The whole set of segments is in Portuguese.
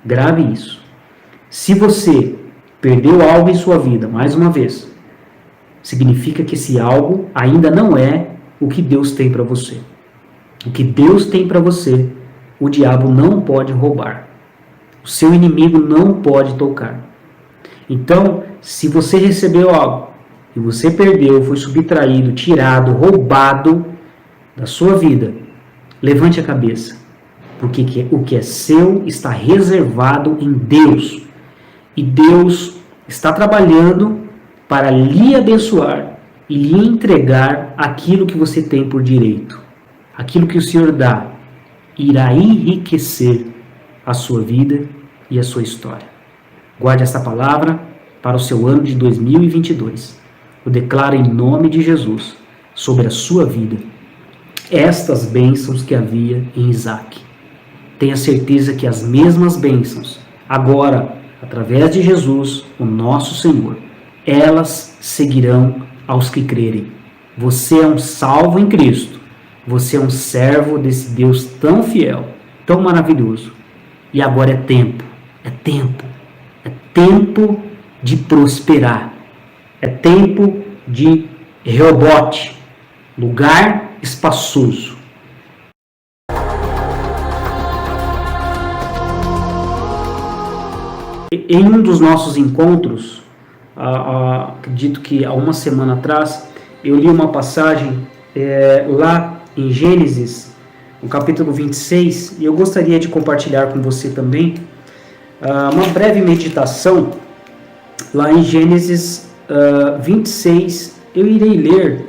Grave isso. Se você perdeu algo em sua vida, mais uma vez, significa que esse algo ainda não é o que Deus tem para você. O que Deus tem para você, o diabo não pode roubar. O seu inimigo não pode tocar. Então, se você recebeu algo e você perdeu, foi subtraído, tirado, roubado da sua vida, levante a cabeça, porque o que é seu está reservado em Deus. E Deus está trabalhando para lhe abençoar e lhe entregar aquilo que você tem por direito. Aquilo que o Senhor dá irá enriquecer a sua vida e a sua história. Guarde essa palavra para o seu ano de 2022. Eu declaro em nome de Jesus sobre a sua vida estas bênçãos que havia em Isaac. Tenha certeza que as mesmas bênçãos, agora, através de Jesus, o nosso Senhor, elas seguirão aos que crerem. Você é um salvo em Cristo. Você é um servo desse Deus tão fiel, tão maravilhoso. E agora é tempo de prosperar. É tempo de Reobote, lugar espaçoso. Em um dos nossos encontros, acredito que há uma semana atrás, eu li uma passagem lá em Gênesis, no capítulo 26, e eu gostaria de compartilhar com você também uma breve meditação lá em Gênesis 26. Eu irei ler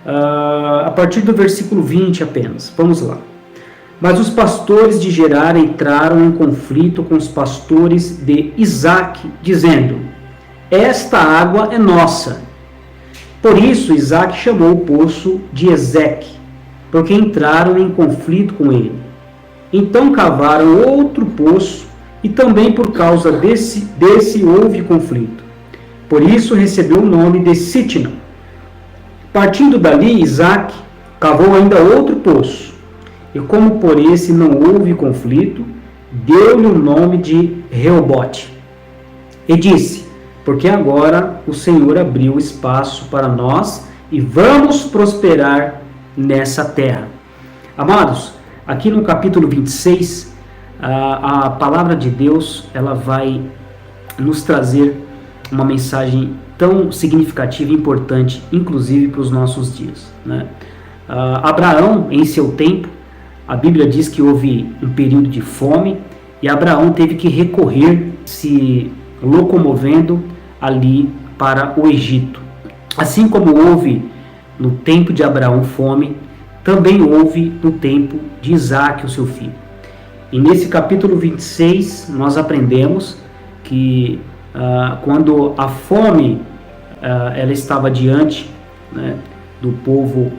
a partir do versículo 20 apenas. Vamos lá. Mas os pastores de Gerar entraram em conflito com os pastores de Isaque, dizendo: esta água é nossa. Por isso Isaque chamou o poço de Ezeque, porque entraram em conflito com ele. Então cavaram outro poço, e também por causa desse houve conflito. Por isso recebeu o nome de Sitna. Partindo dali, Isaque cavou ainda outro poço, e como por esse não houve conflito, deu-lhe o nome de Reobote. E disse: porque agora o Senhor abriu espaço para nós e vamos prosperar nessa terra. Amados, aqui no capítulo 26, a palavra de Deus ela vai nos trazer uma mensagem tão significativa e importante, inclusive para os nossos dias, né? Abraão, em seu tempo, a Bíblia diz que houve um período de fome e Abraão teve que recorrer, se locomovendo ali para o Egito. Assim como houve no tempo de Abraão fome, também houve no tempo de Isaque, o seu filho. E nesse capítulo 26 nós aprendemos que quando a fome ela estava diante, né, do povo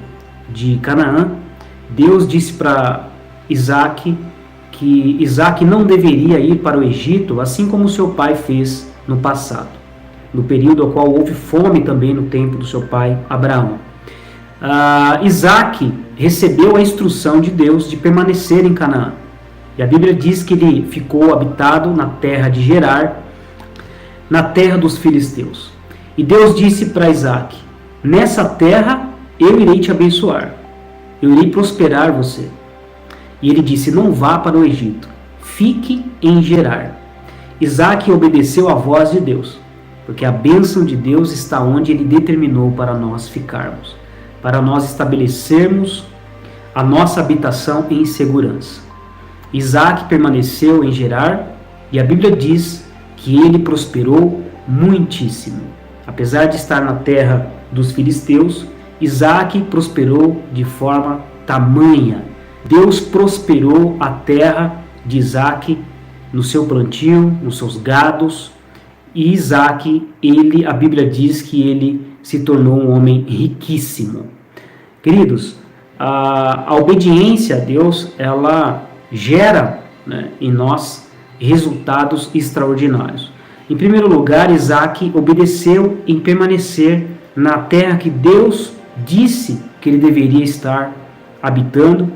de Canaã, Deus disse para Isaque que Isaque não deveria ir para o Egito, assim como seu pai fez no passado, no período ao qual houve fome também no tempo do seu pai Abraão. Isaque recebeu a instrução de Deus de permanecer em Canaã. E a Bíblia diz que ele ficou habitado na terra de Gerar, na terra dos filisteus. E Deus disse para Isaque: nessa terra eu irei te abençoar, eu irei prosperar você. E ele disse: não vá para o Egito, fique em Gerar. Isaque obedeceu à voz de Deus, porque a bênção de Deus está onde ele determinou para nós ficarmos, para nós estabelecermos a nossa habitação em segurança. Isaque permaneceu em Gerar e a Bíblia diz que ele prosperou muitíssimo. Apesar de estar na terra dos filisteus, Isaque prosperou de forma tamanha. Deus prosperou a terra de Isaque no seu plantio, nos seus gados. E Isaque, a Bíblia diz que ele se tornou um homem riquíssimo. Queridos, a obediência a Deus, ela gera, né, em nós resultados extraordinários. Em primeiro lugar, Isaque obedeceu em permanecer na terra que Deus disse que ele deveria estar habitando,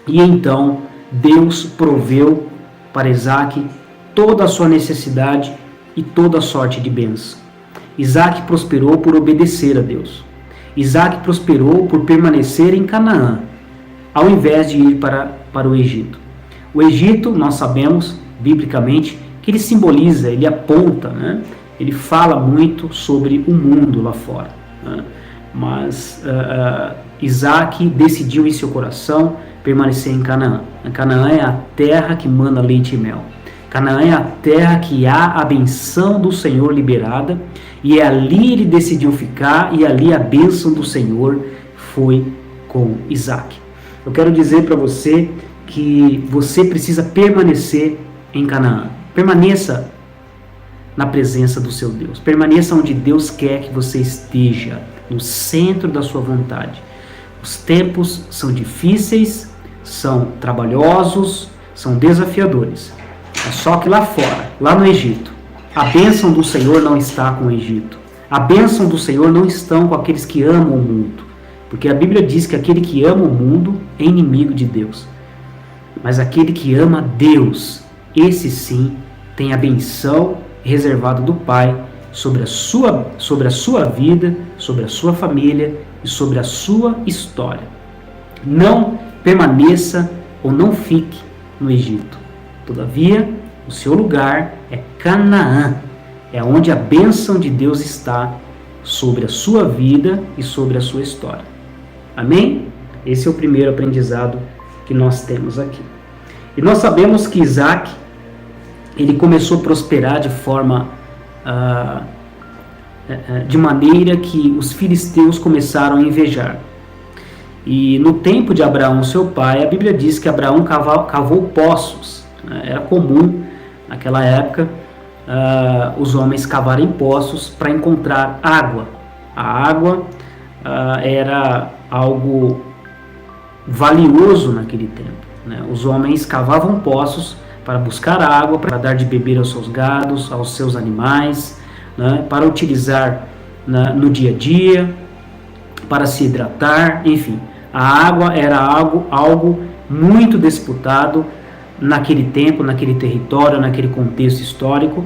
e então Deus proveu para Isaque toda a sua necessidade e toda a sorte de bênção. Isaac prosperou por obedecer a Deus. Isaac prosperou por permanecer em Canaã, ao invés de ir para o Egito. O Egito, nós sabemos, biblicamente, que ele simboliza, ele aponta, né? Ele fala muito sobre o mundo lá fora. Né? Mas Isaac decidiu em seu coração permanecer em Canaã. Canaã é a terra que mana leite e mel. Canaã é a terra que há a benção do Senhor liberada, e ali ele decidiu ficar, e ali a bênção do Senhor foi com Isaac. Eu quero dizer para você que você precisa permanecer em Canaã. Permaneça na presença do seu Deus. Permaneça onde Deus quer que você esteja, no centro da sua vontade. Os tempos são difíceis, são trabalhosos, são desafiadores. Só que lá fora, lá no Egito, a bênção do Senhor não está com o Egito. A bênção do Senhor não está com aqueles que amam o mundo. Porque a Bíblia diz que aquele que ama o mundo é inimigo de Deus. Mas aquele que ama Deus, esse sim, tem a benção reservada do Pai sobre a sua vida, sobre a sua família e sobre a sua história. Não permaneça ou não fique no Egito. Todavia, o seu lugar é Canaã, é onde a bênção de Deus está sobre a sua vida e sobre a sua história. Amém? Esse é o primeiro aprendizado que nós temos aqui. E nós sabemos que Isaac, ele começou a prosperar de maneira que os filisteus começaram a invejar. E no tempo de Abraão, seu pai, a Bíblia diz que Abraão cavou poços. Era comum, naquela época, os homens cavarem poços para encontrar água. A água era algo valioso naquele tempo. Os homens cavavam poços para buscar água, para dar de beber aos seus gados, aos seus animais, para utilizar no dia a dia, para se hidratar, enfim. A água era algo muito disputado naquele tempo, naquele território, naquele contexto histórico.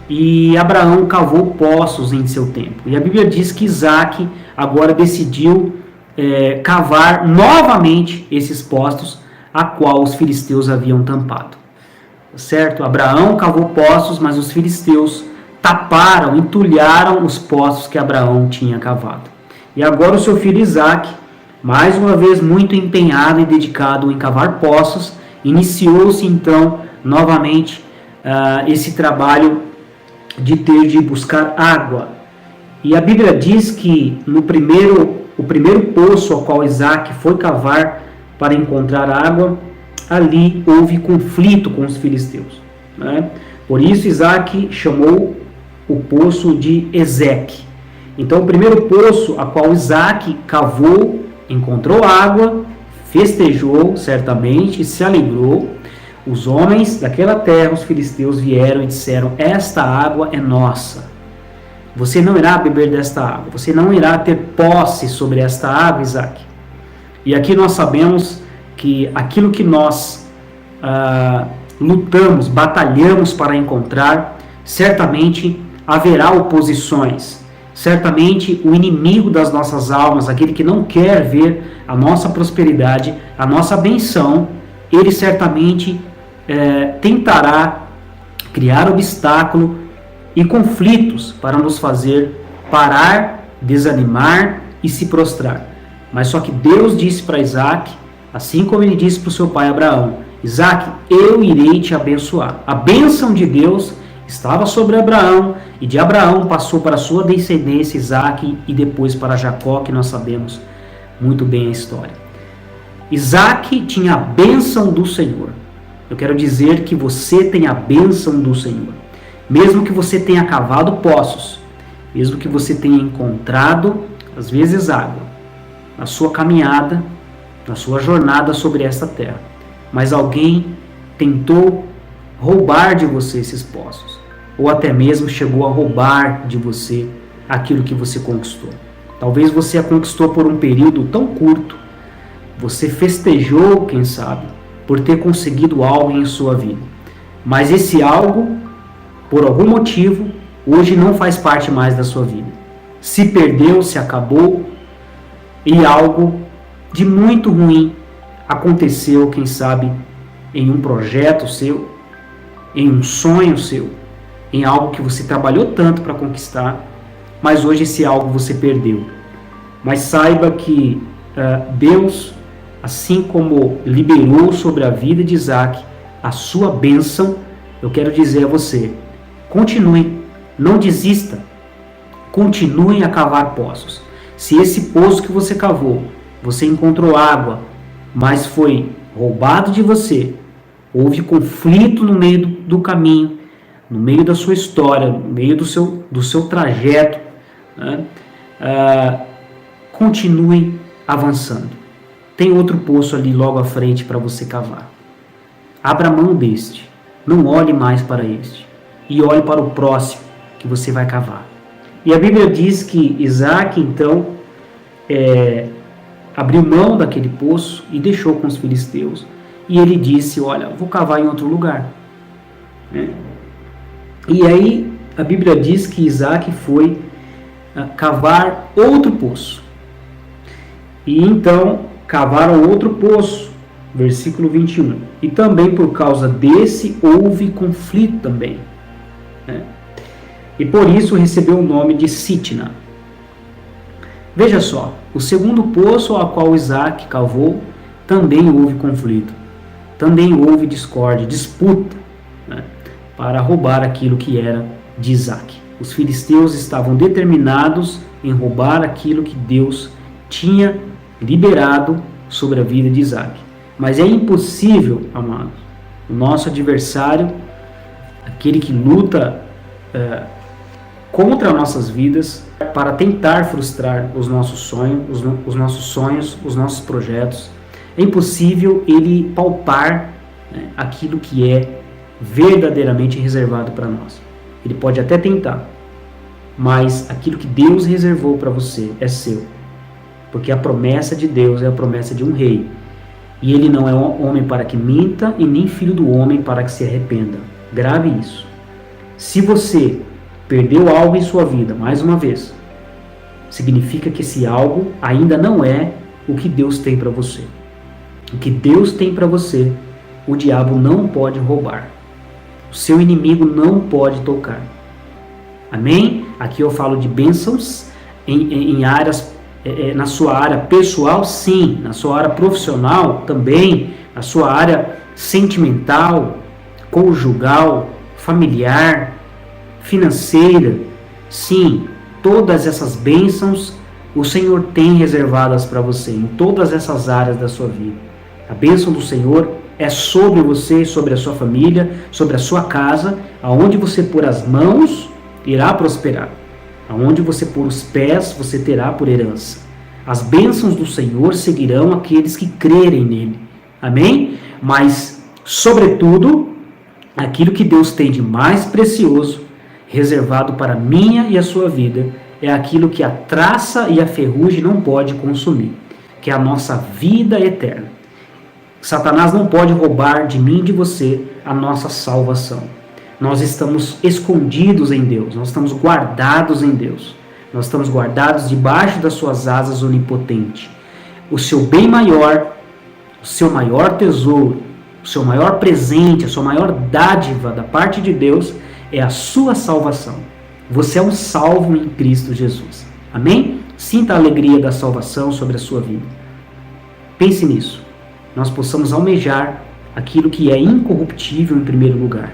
E Abraão cavou poços em seu tempo. E a Bíblia diz que Isaac agora decidiu cavar novamente esses poços a qual os filisteus haviam tampado. Certo? Abraão cavou poços, mas os filisteus taparam, entulharam os poços que Abraão tinha cavado. E agora o seu filho Isaac, mais uma vez muito empenhado e dedicado em cavar poços, iniciou-se então novamente esse trabalho de buscar água. E a Bíblia diz que o primeiro poço ao qual Isaac foi cavar para encontrar água, ali houve conflito com os filisteus. Por isso Isaac chamou o poço de Ezeque. Então o primeiro poço a qual Isaac cavou, encontrou água, festejou certamente, se alegrou. Os homens daquela terra, os filisteus, vieram e disseram: esta água é nossa. Você não irá beber desta água, você não irá ter posse sobre esta água, Isaac. E aqui nós sabemos que aquilo que nós lutamos, batalhamos para encontrar, certamente haverá oposições. Certamente o inimigo das nossas almas, aquele que não quer ver a nossa prosperidade, a nossa benção, ele certamente tentará criar obstáculo e conflitos para nos fazer parar, desanimar e se prostrar. Mas só que Deus disse para Isaac, assim como ele disse para o seu pai Abraão: Isaac, eu irei te abençoar. A bênção de Deus estava sobre Abraão, e de Abraão passou para a sua descendência Isaac, e depois para Jacó, que nós sabemos muito bem a história. Isaac tinha a bênção do Senhor. Eu quero dizer que você tem a bênção do Senhor. Mesmo que você tenha cavado poços, mesmo que você tenha encontrado, às vezes, água, na sua caminhada, na sua jornada sobre esta terra, mas alguém tentou roubar de você esses poços, ou até mesmo chegou a roubar de você aquilo que você conquistou. Talvez você a conquistou por um período tão curto, você festejou, quem sabe, por ter conseguido algo em sua vida, Mas esse algo, por algum motivo, hoje não faz parte mais da sua vida. Se perdeu, se acabou, e algo de muito ruim aconteceu, quem sabe, em um projeto seu, em um sonho seu, em algo que você trabalhou tanto para conquistar, mas hoje esse algo você perdeu. Mas saiba que Deus, assim como liberou sobre a vida de Isaac a sua bênção, eu quero dizer a você, continue, não desista, continue a cavar poços. Se esse poço que você cavou, você encontrou água, mas foi roubado de você, houve conflito no meio do caminho, no meio da sua história, no meio do seu trajeto, né? Continue avançando. Tem outro poço ali logo à frente para você cavar. Abra mão deste, não olhe mais para este, e olhe para o próximo que você vai cavar. E a Bíblia diz que Isaac, então, abriu mão daquele poço e deixou com os filisteus. E ele disse, olha, vou cavar em outro lugar. E aí a Bíblia diz que Isaac foi cavar outro poço. E então cavaram outro poço, versículo 21. E também por causa desse houve conflito também. E por isso recebeu o nome de Sitna. Veja só, o segundo poço ao qual Isaac cavou, também houve conflito. Também houve discórdia, disputa, para roubar aquilo que era de Isaac. Os filisteus estavam determinados em roubar aquilo que Deus tinha liberado sobre a vida de Isaac. Mas é impossível, amados, o nosso adversário, aquele que luta contra nossas vidas, para tentar frustrar os nossos sonhos, os nossos projetos, é impossível ele palpar aquilo que é verdadeiramente reservado para nós. Ele pode até tentar, mas aquilo que Deus reservou para você é seu, porque a promessa de Deus é a promessa de um rei, e ele não é homem para que minta e nem filho do homem para que se arrependa. Grave isso. Se você perdeu algo em sua vida, mais uma vez, significa que esse algo ainda não é o que Deus tem para você. O que Deus tem para você, o diabo não pode roubar. O seu inimigo não pode tocar. Amém? Aqui eu falo de bênçãos em áreas, na sua área pessoal, sim. Na sua área profissional, também. Na sua área sentimental, conjugal, familiar, financeira, sim. Todas essas bênçãos o Senhor tem reservadas para você, em todas essas áreas da sua vida. A bênção do Senhor é sobre você, sobre a sua família, sobre a sua casa. Aonde você pôr as mãos, irá prosperar. Aonde você pôr os pés, você terá por herança. As bênçãos do Senhor seguirão aqueles que crerem nele. Amém? Mas, sobretudo, aquilo que Deus tem de mais precioso, reservado para a minha e a sua vida, é aquilo que a traça e a ferrugem não pode consumir, que é a nossa vida eterna. Satanás não pode roubar de mim e de você a nossa salvação. Nós estamos escondidos em Deus, nós estamos guardados em Deus, nós estamos guardados debaixo das suas asas onipotentes. O seu bem maior, o seu maior tesouro, o seu maior presente, a sua maior dádiva da parte de Deus é a sua salvação. Você é um salvo em Cristo Jesus. Amém? Sinta a alegria da salvação sobre a sua vida. Pense nisso. Nós possamos almejar aquilo que é incorruptível em primeiro lugar.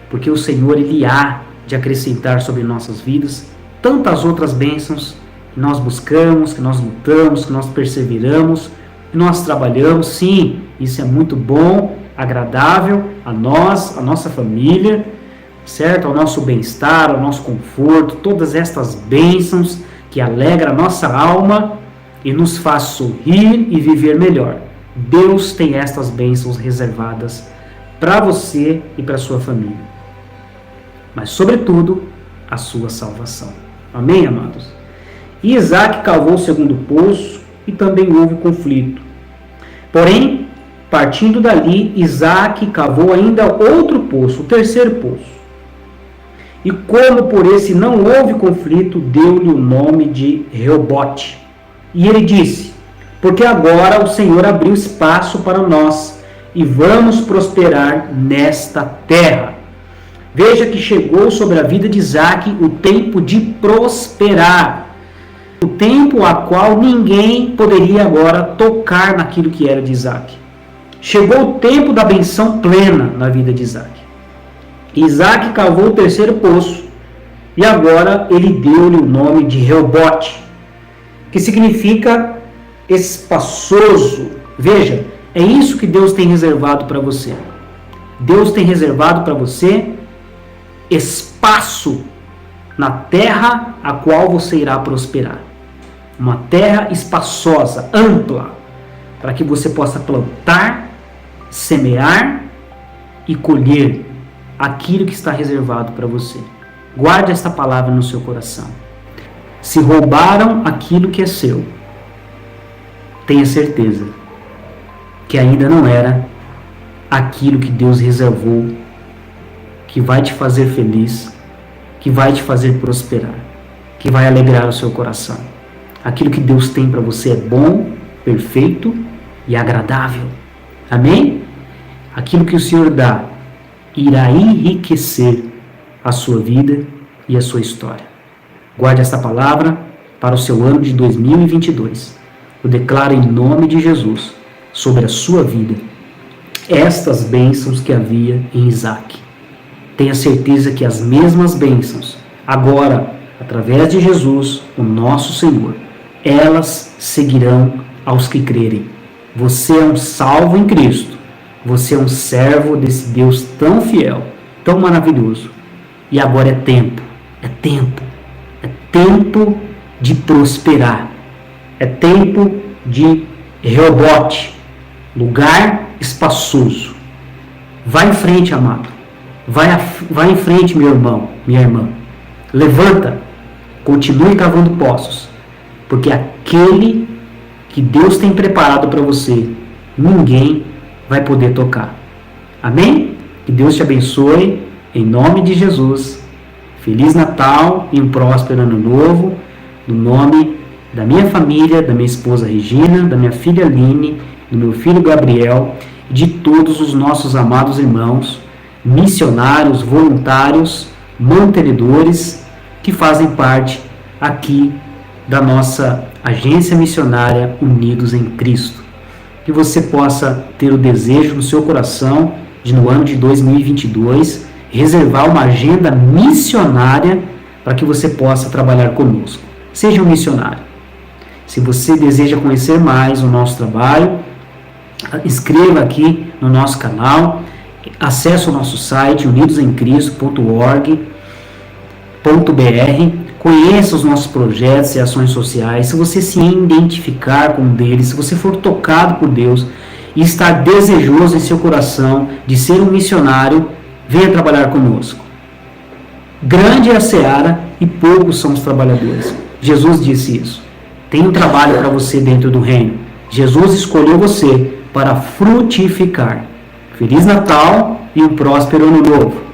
Porque o Senhor, Ele há de acrescentar sobre nossas vidas tantas outras bênçãos que nós buscamos, que nós lutamos, que nós perseveramos, que nós trabalhamos. Sim, isso é muito bom, agradável a nós, a nossa família, certo? Ao nosso bem-estar, ao nosso conforto, todas estas bênçãos que alegram a nossa alma e nos faz sorrir e viver melhor. Deus tem estas bênçãos reservadas para você e para sua família. Mas, sobretudo, a sua salvação. Amém, amados? E Isaac cavou o segundo poço e também houve conflito. Porém, partindo dali, Isaac cavou ainda outro poço, o terceiro poço. E como por esse não houve conflito, deu-lhe o nome de Reobote. E ele disse: porque agora o Senhor abriu espaço para nós e vamos prosperar nesta terra. Veja que chegou sobre a vida de Isaac o tempo de prosperar. O tempo a qual ninguém poderia agora tocar naquilo que era de Isaac. Chegou o tempo da benção plena na vida de Isaac. Isaac cavou o terceiro poço e agora ele deu-lhe o nome de Reobote, que significa espaçoso. Veja, é isso que Deus tem reservado para você. Deus tem reservado para você espaço na terra a qual você irá prosperar. Uma terra espaçosa, ampla, para que você possa plantar, semear e colher aquilo que está reservado para você. Guarde esta palavra no seu coração. Se roubaram aquilo que é seu, tenha certeza que ainda não era aquilo que Deus reservou, que vai te fazer feliz, que vai te fazer prosperar, que vai alegrar o seu coração. Aquilo que Deus tem para você é bom, perfeito e agradável. Amém? Aquilo que o Senhor dá irá enriquecer a sua vida e a sua história. Guarde esta palavra para o seu ano de 2022. Eu declaro em nome de Jesus sobre a sua vida estas bênçãos que havia em Isaac. Tenha certeza que as mesmas bênçãos, agora, através de Jesus, o nosso Senhor, elas seguirão aos que crerem. Você é um salvo em Cristo. Você é um servo desse Deus tão fiel, tão maravilhoso. E agora é tempo de prosperar. É tempo de Reobote, lugar espaçoso. Vai em frente, amado. Vai em frente, meu irmão, minha irmã. Levanta, continue cavando poços, porque aquele que Deus tem preparado para você, ninguém vai poder tocar. Amém? Que Deus te abençoe, em nome de Jesus. Feliz Natal e um próspero Ano Novo, no nome da minha família, da minha esposa Regina, da minha filha Aline, do meu filho Gabriel, e de todos os nossos amados irmãos, missionários, voluntários, mantenedores, que fazem parte aqui da nossa agência missionária Unidos em Cristo. Que você possa ter o desejo no seu coração de, no ano de 2022, reservar uma agenda missionária para que você possa trabalhar conosco. Seja um missionário. Se você deseja conhecer mais o nosso trabalho, inscreva aqui no nosso canal, acesse o nosso site unidosemcristo.org.br, conheça os nossos projetos e ações sociais. Se você se identificar com um deles, se você for tocado por Deus e estar desejoso em seu coração de ser um missionário, venha trabalhar conosco. Grande é a seara e poucos são os trabalhadores. Jesus disse isso. Tem um trabalho para você dentro do reino. Jesus escolheu você para frutificar. Feliz Natal e um próspero Ano Novo.